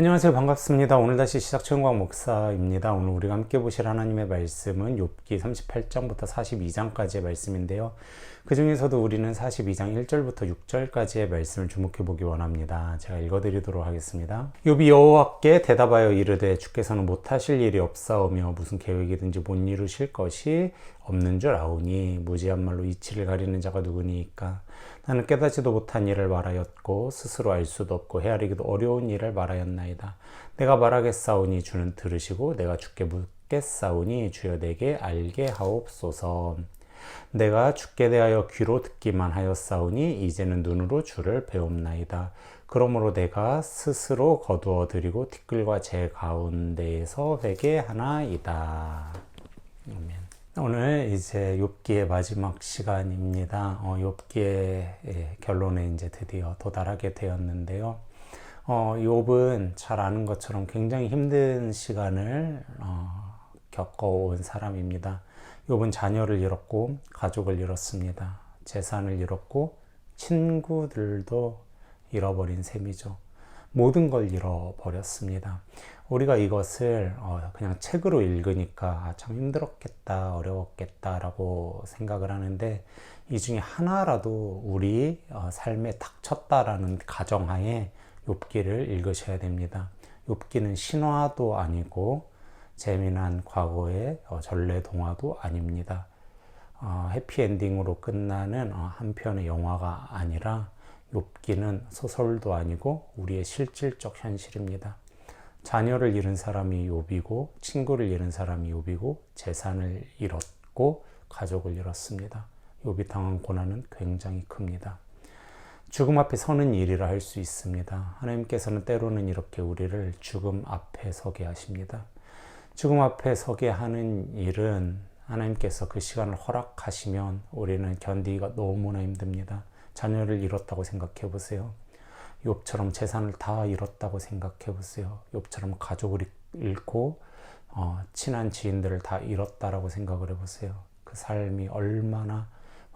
안녕하세요. 반갑습니다. 오늘 다시 시작 최은광 목사입니다. 오늘 우리가 함께 보실 하나님의 말씀은 욥기 38장부터 42장까지의 말씀인데요. 그 중에서도 우리는 42장 1절부터 6절까지의 말씀을 주목해 보기 원합니다. 제가 읽어드리도록 하겠습니다. 욥이 여호와께 대답하여 이르되 주께서는 못하실 일이 없사오며 무슨 계획이든지 못 이루실 것이 없는 줄 아오니 무지한 말로 이치를 가리는 자가 누구니이까. 나는 깨닫지도 못한 일을 말하였고 스스로 알 수도 없고 헤아리기도 어려운 일을 말하였나이다. 내가 말하겠사오니 주는 들으시고 내가 주께 묻겠사오니 주여 내게 알게 하옵소서. 내가 주께 대하여 귀로 듣기만 하였사오니 이제는 눈으로 주를 배웁나이다. 그러므로 내가 스스로 거두어 드리고 티끌과 제 가운데에서 회개하나이다. 아멘. 오늘 이제 욥기의 마지막 시간입니다. 욥기의 결론에 이제 드디어 도달하게 되었는데요. 욥은 잘 아는 것처럼 굉장히 힘든 시간을 겪어온 사람입니다. 욥은 자녀를 잃었고 가족을 잃었습니다. 재산을 잃었고 친구들도 잃어버린 셈이죠. 모든 걸 잃어버렸습니다. 우리가 이것을 그냥 책으로 읽으니까 참 힘들었겠다, 어려웠겠다 라고 생각을 하는데, 이 중에 하나라도 우리 삶에 닥쳤다라는 가정하에 욥기를 읽으셔야 됩니다. 욥기는 신화도 아니고 재미난 과거의 전래동화도 아닙니다. 해피엔딩으로 끝나는 한 편의 영화가 아니라 욥기는 소설도 아니고 우리의 실질적 현실입니다. 자녀를 잃은 사람이 욥이고 친구를 잃은 사람이 욥이고 재산을 잃었고 가족을 잃었습니다. 욥이 당한 고난은 굉장히 큽니다. 죽음 앞에 서는 일이라 할 수 있습니다. 하나님께서는 때로는 이렇게 우리를 죽음 앞에 서게 하십니다. 죽음 앞에 서게 하는 일은 하나님께서 그 시간을 허락하시면 우리는 견디기가 너무나 힘듭니다. 자녀를 잃었다고 생각해 보세요. 욥처럼 재산을 다 잃었다고 생각해 보세요. 욥처럼 가족을 잃고 친한 지인들을 다 잃었다라고 생각을 해보세요. 그 삶이 얼마나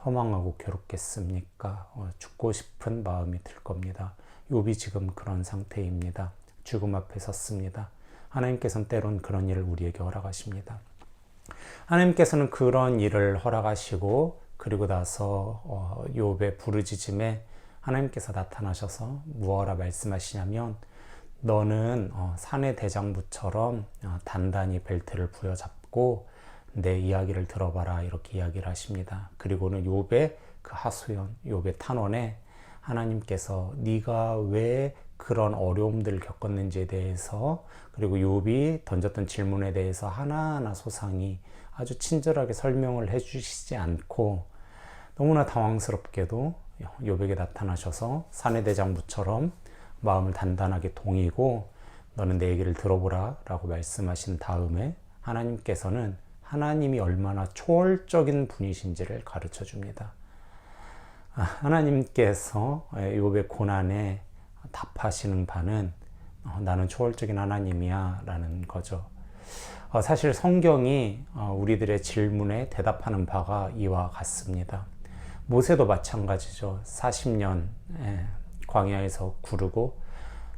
허망하고 괴롭겠습니까? 죽고 싶은 마음이 들 겁니다. 욥이 지금 그런 상태입니다. 죽음 앞에 섰습니다. 하나님께서는 때론 그런 일을 우리에게 허락하십니다. 하나님께서는 그런 일을 허락하시고 그리고 나서 욥의 부르짖음에 하나님께서 나타나셔서 무엇라 말씀하시냐면, 너는 산의 대장부처럼 단단히 벨트를 부여잡고 내 이야기를 들어봐라, 이렇게 이야기를 하십니다. 그리고는 욥의 그 하소연, 욥의 탄원에 하나님께서 네가 왜 그런 어려움들을 겪었는지에 대해서, 그리고 욥이 던졌던 질문에 대해서 하나하나 소상히 아주 친절하게 설명을 해주시지 않고 너무나 당황스럽게도 욥에게 나타나셔서 산의 대장부처럼 마음을 단단하게 동이고 너는 내 얘기를 들어보라 라고 말씀하신 다음에 하나님께서는 하나님이 얼마나 초월적인 분이신지를 가르쳐 줍니다. 하나님께서 욥의 고난에 답하시는 바는 나는 초월적인 하나님이야 라는 거죠. 사실 성경이 우리들의 질문에 대답하는 바가 이와 같습니다. 모세도 마찬가지죠. 40년 광야에서 구르고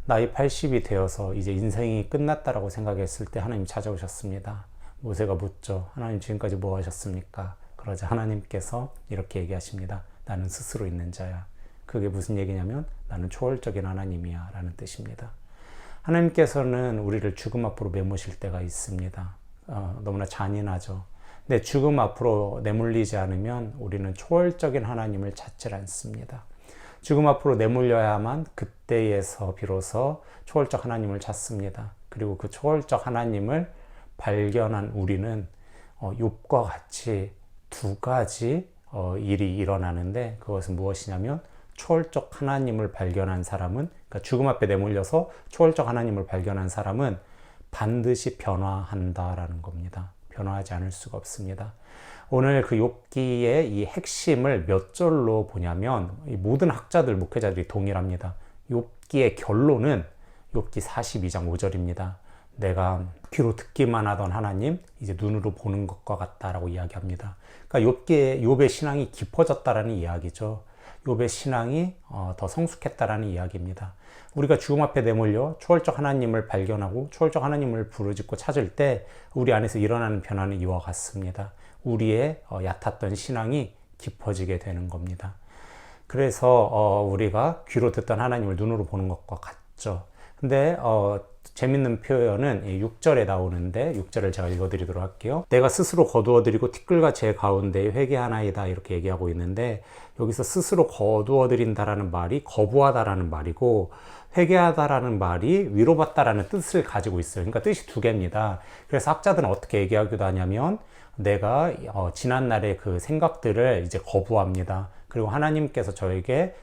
나이 80이 되어서 이제 인생이 끝났다라고 생각했을 때 하나님 찾아오셨습니다. 모세가 묻죠. 하나님 지금까지 뭐 하셨습니까? 그러자 하나님께서 이렇게 얘기하십니다. 나는 스스로 있는 자야. 그게 무슨 얘기냐면 나는 초월적인 하나님이야 라는 뜻입니다. 하나님께서는 우리를 죽음 앞으로 내모실 때가 있습니다. 너무나 잔인하죠. 근데 죽음 앞으로 내몰리지 않으면 우리는 초월적인 하나님을 찾질 않습니다. 죽음 앞으로 내몰려야만 그때에서 비로소 초월적 하나님을 찾습니다. 그리고 그 초월적 하나님을 발견한 우리는 욥과 같이 두 가지 일이 일어나는데, 그것은 무엇이냐면 초월적 하나님을 발견한 사람은, 그러니까 죽음 앞에 내몰려서 초월적 하나님을 발견한 사람은 반드시 변화한다라는 겁니다. 변화하지 않을 수가 없습니다. 오늘 그 욥기의 이 핵심을 몇 절로 보냐면 이 모든 학자들, 목회자들이 동일합니다. 욥기의 결론은 욥기 42장 5절입니다. 내가 귀로 듣기만 하던 하나님 이제 눈으로 보는 것과 같다라고 이야기합니다. 그러니까 욥의 신앙이 깊어졌다라는 이야기죠. 욥의 신앙이 더 성숙했다라는 이야기입니다. 우리가 죽음 앞에 내몰려 초월적 하나님을 발견하고 초월적 하나님을 부르짖고 찾을 때 우리 안에서 일어나는 변화는 이와 같습니다. 우리의 얕았던 신앙이 깊어지게 되는 겁니다. 그래서 우리가 귀로 듣던 하나님을 눈으로 보는 것과 같죠. 근데 재밌는 표현은 6절에 나오는데 6절을 제가 읽어드리도록 할게요. 내가 스스로 거두어드리고 티끌과 제 가운데에 회개하나이다 이렇게 얘기하고 있는데 여기서 스스로 거두어드린다라는 말이 거부하다라는 말이고 회개하다라는 말이 위로받다라는 뜻을 가지고 있어요. 그러니까 뜻이 두 개입니다. 그래서 학자들은 어떻게 얘기하기도 하냐면 내가 지난날의 그 생각들을 이제 거부합니다. 그리고 하나님께서 저에게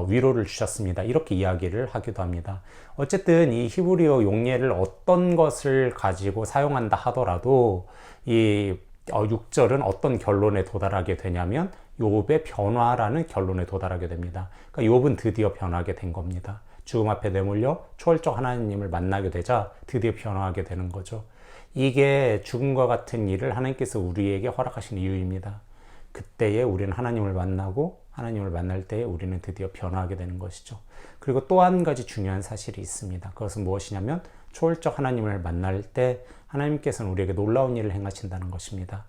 위로를 주셨습니다. 이렇게 이야기를 하기도 합니다. 어쨌든 이 히브리어 용례를 어떤 것을 가지고 사용한다 하더라도 이 6절은 어떤 결론에 도달하게 되냐면 욥의 변화라는 결론에 도달하게 됩니다. 그러니까 욥은 드디어 변하게 된 겁니다. 죽음 앞에 내몰려 초월적 하나님을 만나게 되자 드디어 변화하게 되는 거죠. 이게 죽음과 같은 일을 하나님께서 우리에게 허락하신 이유입니다. 그때에 우리는 하나님을 만나고 하나님을 만날 때에 우리는 드디어 변화하게 되는 것이죠. 그리고 또 한 가지 중요한 사실이 있습니다. 그것은 무엇이냐면 초월적 하나님을 만날 때 하나님께서는 우리에게 놀라운 일을 행하신다는 것입니다.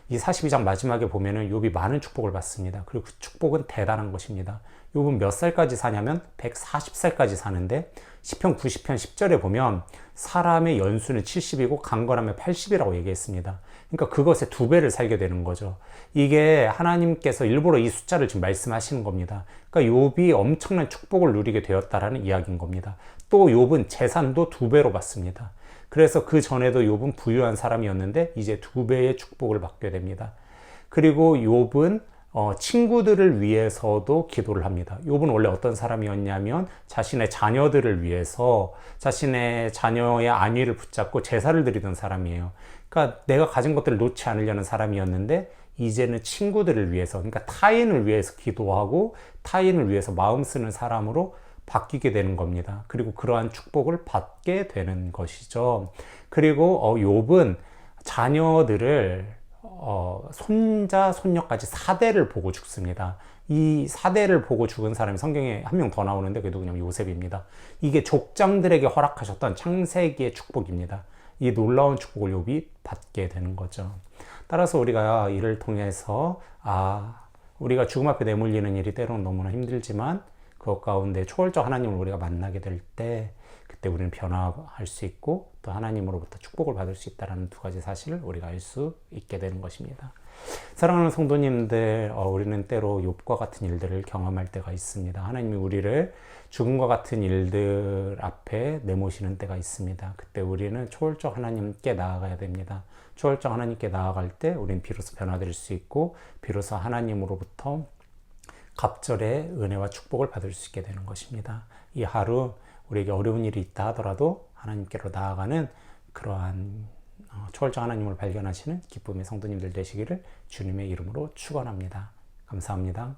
이 42장 마지막에 보면은 욥이 많은 축복을 받습니다. 그리고 그 축복은 대단한 것입니다. 욥은 몇 살까지 사냐면 140살까지 사는데 시편 90편 10절에 보면 사람의 연수는 70이고 강건하면 80이라고 얘기했습니다. 그러니까 그것의 2배를 살게 되는 거죠. 이게 하나님께서 일부러 이 숫자를 지금 말씀하시는 겁니다. 그러니까 욥이 엄청난 축복을 누리게 되었다라는 이야기인 겁니다. 또 욥은 재산도 2배로 받습니다. 그래서 그 전에도 욥은 부유한 사람이었는데 이제 2배의 축복을 받게 됩니다. 그리고 욥은 친구들을 위해서도 기도를 합니다. 욥은 원래 어떤 사람이었냐면 자신의 자녀들을 위해서 자신의 자녀의 안위를 붙잡고 제사를 드리던 사람이에요. 그러니까 내가 가진 것들을 놓지 않으려는 사람이었는데 이제는 친구들을 위해서, 그러니까 타인을 위해서 기도하고 타인을 위해서 마음 쓰는 사람으로 바뀌게 되는 겁니다. 그리고 그러한 축복을 받게 되는 것이죠. 그리고 욥은 자녀들을 손자, 손녀까지 4대를 보고 죽습니다. 이 4대를 보고 죽은 사람이 성경에 한 명 더 나오는데 그게 누구냐면 요셉입니다. 이게 족장들에게 허락하셨던 창세기의 축복입니다. 이 놀라운 축복을 욥이 받게 되는 거죠. 따라서 우리가 이를 통해서 우리가 죽음 앞에 내몰리는 일이 때로는 너무나 힘들지만 그것 가운데 초월적 하나님을 우리가 만나게 될 때 그때 우리는 변화할 수 있고 또 하나님으로부터 축복을 받을 수 있다는 2가지 사실을 우리가 알 수 있게 되는 것입니다. 사랑하는 성도님들, 우리는 때로 욥과 같은 일들을 경험할 때가 있습니다. 하나님이 우리를 죽음과 같은 일들 앞에 내모시는 때가 있습니다. 그때 우리는 초월적 하나님께 나아가야 됩니다. 초월적 하나님께 나아갈 때 우리는 비로소 변화될 수 있고 비로소 하나님으로부터 갑절의 은혜와 축복을 받을 수 있게 되는 것입니다. 이 하루 우리에게 어려운 일이 있다 하더라도 하나님께로 나아가는 그러한 초월적 하나님을 발견하시는 기쁨의 성도님들 되시기를 주님의 이름으로 축원합니다. 감사합니다.